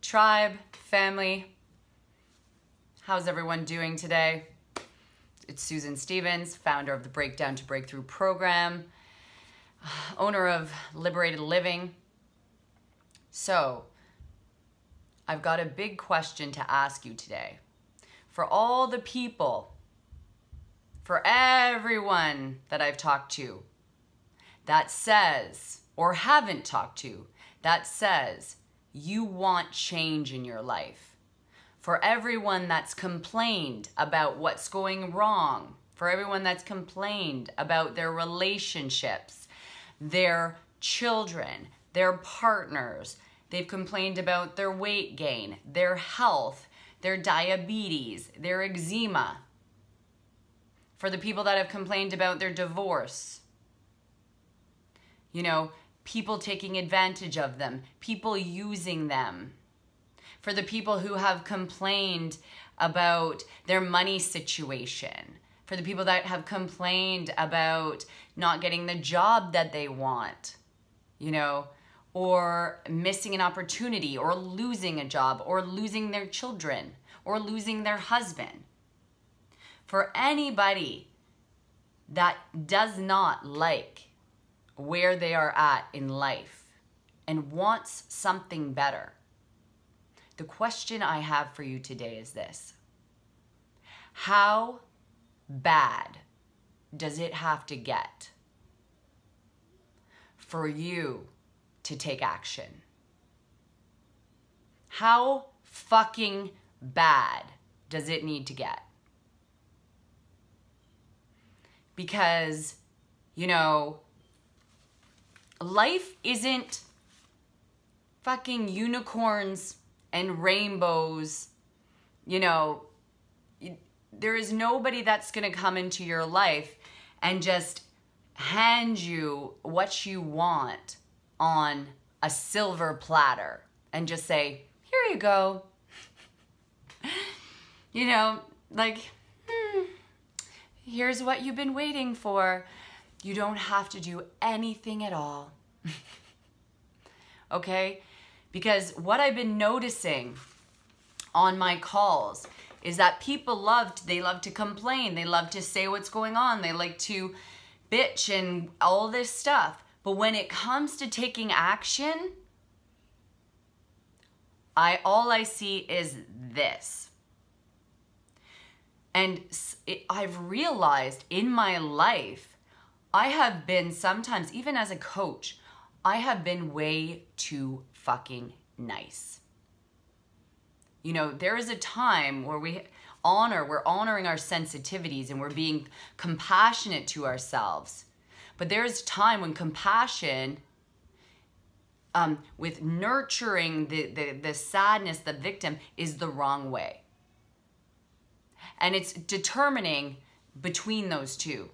tribe, family. How's everyone doing today? It's Susan Stevens, founder of the Breakdown to Breakthrough program, owner of Liberated Living. So, I've got a big question to ask you today. For all the people, for everyone that I've talked to that says, or haven't talked to, that says you want change in your life. For everyone that's complained about what's going wrong, for everyone that's complained about their relationships, their children, their partners, they've complained about their weight gain, their health, their diabetes, their eczema. For the people that have complained about their divorce, you know, people taking advantage of them, people using them. For the people who have complained about their money situation, for the people that have complained about not getting the job that they want, you know, or missing an opportunity, or losing a job, or losing their children, or losing their husband. For anybody that does not like where they are at in life and wants something better, the question I have for you today is this: how bad does it have to get for you to take action? How fucking bad does it need to get? Because, you know, life isn't fucking unicorns and rainbows. You know, there is nobody that's going to come into your life and just hand you what you want on a silver platter and just say, here you go. You know, like, here's what you've been waiting for. You don't have to do anything at all. Okay? Because what I've been noticing on my calls is that people love to complain. They love to say what's going on. They like to bitch and all this stuff. But when it comes to taking action, all I see is this. And I've realized in my life, I have been sometimes, even as a coach, I have been way too fucking nice. You know, there is a time where we're honoring our sensitivities and we're being compassionate to ourselves. But there's a time when compassion, with nurturing the sadness, the victim, is the wrong way. And it's determining between those two.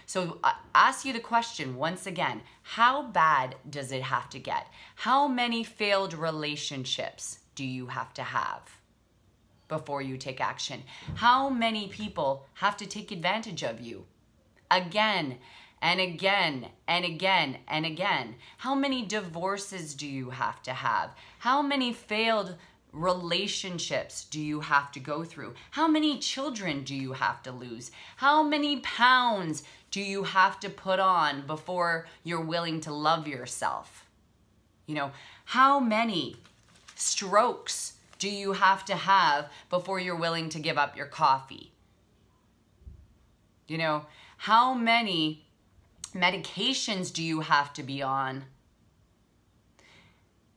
So I ask you the question once again: how bad does it have to get? How many failed relationships do you have to have before you take action? How many people have to take advantage of you again and again and again and again? How many divorces do you have to have? How many failed relationships do you have to go through? How many children do you have to lose? How many pounds do you have to put on before you're willing to love yourself? You know, how many strokes do you have to have before you're willing to give up your coffee? You know, how many medications do you have to be on?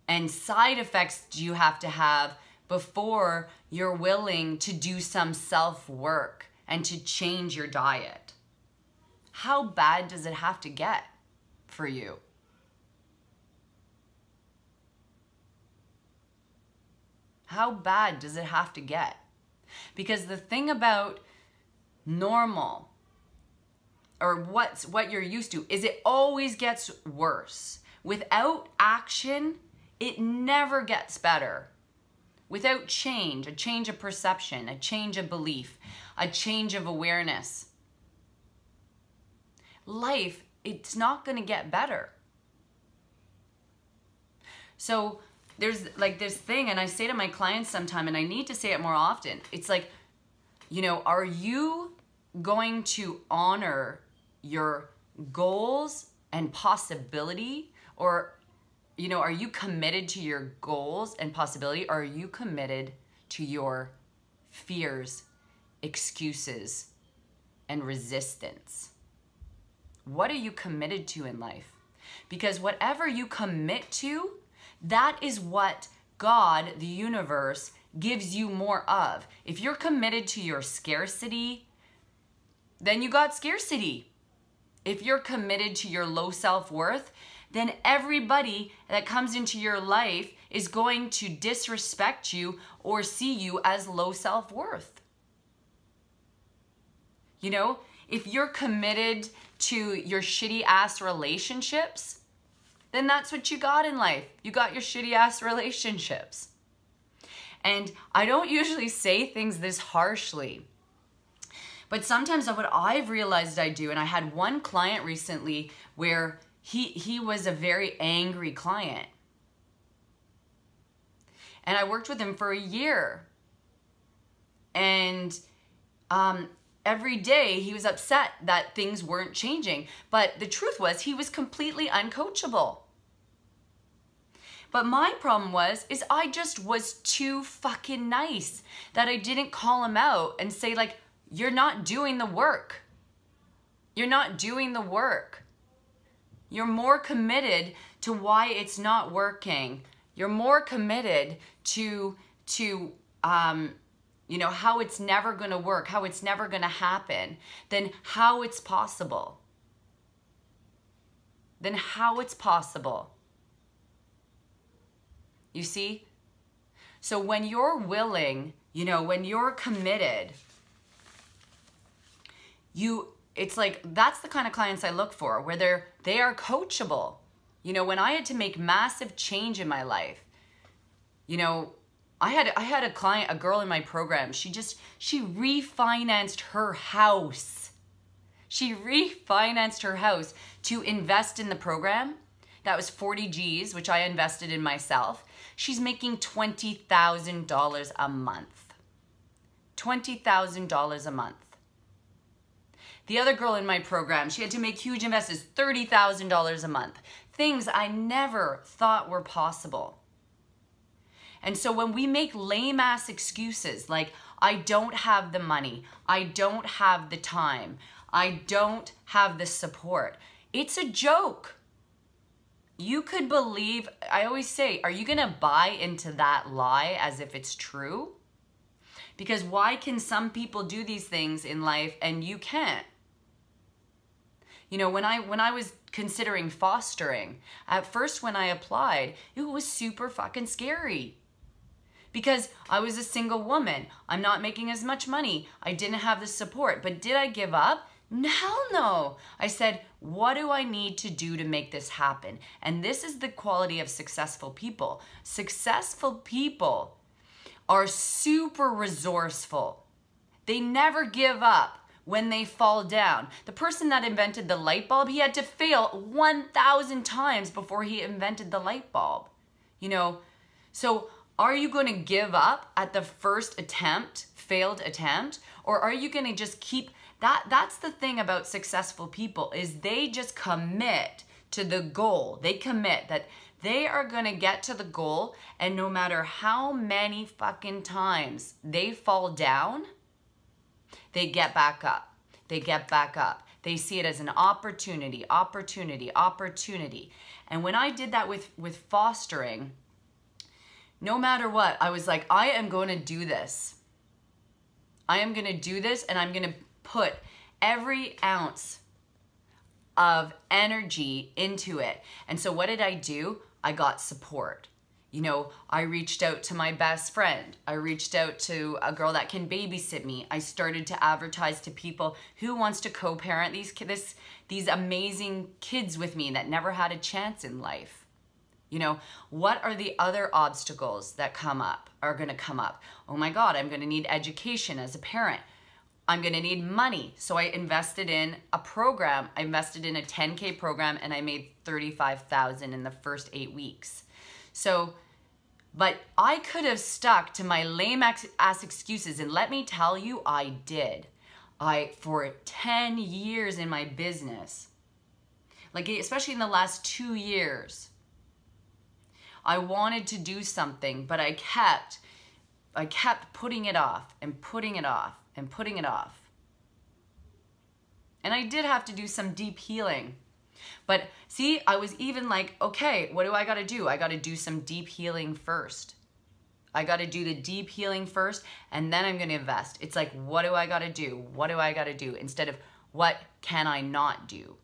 And side effects do you have to have before you're willing to do some self-work and to change your diet? How bad does it have to get for you? How bad does it have to get? Because the thing about normal, or what you're used to, is it always gets worse. Without action, it never gets better. Without change, a change of perception, a change of belief, a change of awareness, life, it's not going to get better. So there's like this thing, and I say to my clients sometime, and I need to say it more often. It's like, you know, are you going to honor your goals and possibility? Or, you know, are you committed to your goals and possibility? Or are you committed to your fears, excuses, and resistance? What are you committed to in life? Because whatever you commit to, that is what God, the universe, gives you more of. If you're committed to your scarcity, then you got scarcity. If you're committed to your low self-worth, then everybody that comes into your life is going to disrespect you or see you as low self-worth. You know, if you're committed to your shitty ass relationships, then that's what you got in life. You got your shitty ass relationships. And I don't usually say things this harshly, but sometimes what I've realized I do, and I had one client recently where he was a very angry client. And I worked with him for a year. And every day he was upset that things weren't changing. But the truth was he was completely uncoachable. But my problem is I just was too fucking nice that I didn't call him out and say like, you're not doing the work. You're not doing the work. You're more committed to why it's not working. You're more committed to you know, how it's never going to work, how it's never going to happen, than how it's possible. Then how it's possible. You see? So when you're willing, you know, when you're committed, it's like, that's the kind of clients I look for, where they are coachable. You know, when I had to make massive change in my life, you know, I had a client, a girl in my program, she refinanced her house. She refinanced her house to invest in the program. That was 40 G's, which I invested in myself. She's making $20,000 a month. $20,000 a month. The other girl in my program, she had to make huge investments, $30,000 a month. Things I never thought were possible. And so when we make lame ass excuses like, I don't have the money, I don't have the time, I don't have the support, it's a joke. You could believe, I always say, are you gonna buy into that lie as if it's true? Because why can some people do these things in life and you can't? You know, when I was considering fostering, at first when I applied, it was super fucking scary. Because I was a single woman. I'm not making as much money. I didn't have the support. But did I give up? Hell no. I said, what do I need to do to make this happen? And this is the quality of successful people. Successful people are super resourceful. They never give up when they fall down. The person that invented the light bulb, he had to fail 1,000 times before he invented the light bulb. You know, so are you going to give up at the first attempt, failed attempt? Or are you going to just keep... That's the thing about successful people, is they just commit to the goal. They commit that they are going to get to the goal, and no matter how many fucking times they fall down, they get back up. They get back up. They see it as an opportunity, opportunity, opportunity. And when I did that with fostering, no matter what, I was like, I am going to do this. I am going to do this, and I'm going to put every ounce of energy into it. And so what did I do? I got support. You know, I reached out to my best friend. I reached out to a girl that can babysit me. I started to advertise to people who wants to co-parent these amazing kids with me that never had a chance in life. You know, what are the other obstacles that are going to come up? Oh my God, I'm going to need education as a parent. I'm going to need money. So I invested in a program. I invested in a 10K program, and I made $35,000 in the first 8 weeks. So But I could have stuck to my lame ass excuses, and let me tell you, I did. For 10 years in my business, like especially in the last 2 years, I wanted to do something, but I kept putting it off and putting it off and putting it off. And I did have to do some deep healing. But see, I was even like, okay, what do I got to do? I got to do some deep healing first. I got to do the deep healing first, and then I'm going to invest. It's like, what do I got to do? What do I got to do? Instead of what can I not do?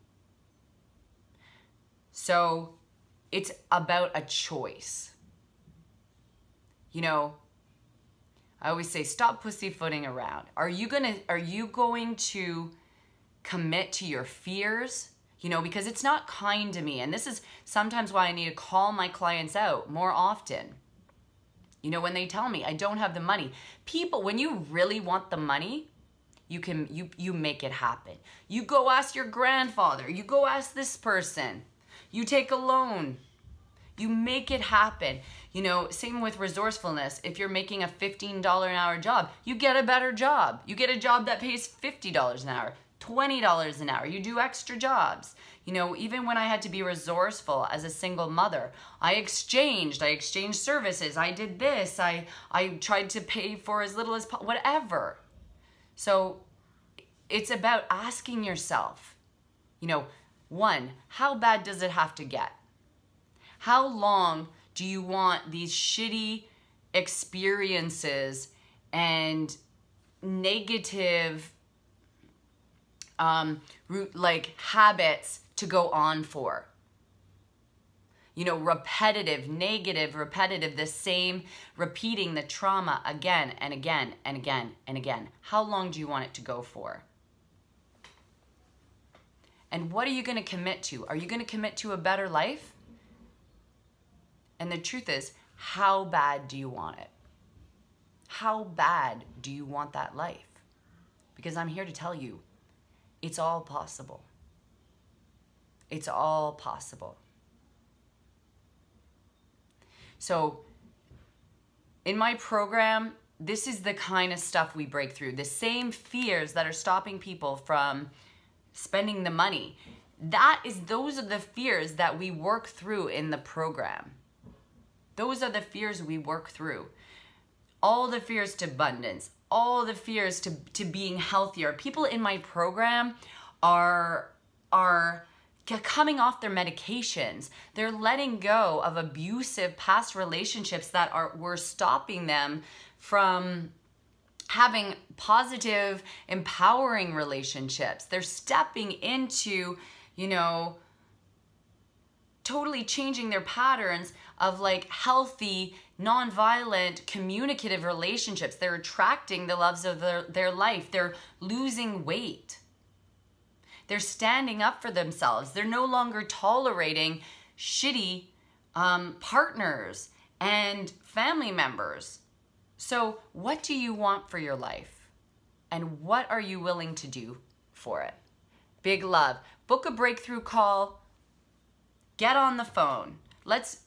So it's about a choice. You know, I always say, stop pussyfooting around. Are you going to commit to your fears? You know, because it's not kind to me. And this is sometimes why I need to call my clients out more often. You know, when they tell me I don't have the money. People, when you really want the money, you make it happen. You go ask your grandfather. You go ask this person. You take a loan. You make it happen. You know, same with resourcefulness. If you're making a $15 an hour job, you get a better job. You get a job that pays $50 an hour. $20 an hour. You do extra jobs. You know, even when I had to be resourceful as a single mother, I exchanged services. I did this. I tried to pay for as little as whatever. So it's about asking yourself, you know, one, how bad does it have to get? How long do you want these shitty experiences and negative like habits to go on for? You know, repetitive, negative, repetitive, the same, repeating the trauma again and again and again and again. How long do you want it to go for? And what are you going to commit to? Are you going to commit to a better life? And the truth is, how bad do you want it? How bad do you want that life? Because I'm here to tell you, it's all possible. It's all possible. So in my program, this is the kind of stuff we break through. The same fears that are stopping people from spending the money. Those are the fears that we work through in the program. Those are the fears we work through. All the fears to abundance, all the fears to being healthier. People in my program are coming off their medications. They're letting go of abusive past relationships that were stopping them from having positive, empowering relationships. They're stepping into, you know, totally changing their patterns of like healthy, nonviolent, communicative relationships. They're attracting the loves of their life. They're losing weight. They're standing up for themselves. They're no longer tolerating shitty partners and family members. So what do you want for your life? And what are you willing to do for it? Big love. Book a breakthrough call. Get on the phone. Let's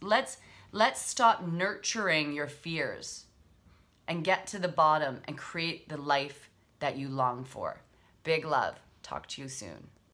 stop nurturing your fears and get to the bottom and create the life that you long for. Big love. Talk to you soon.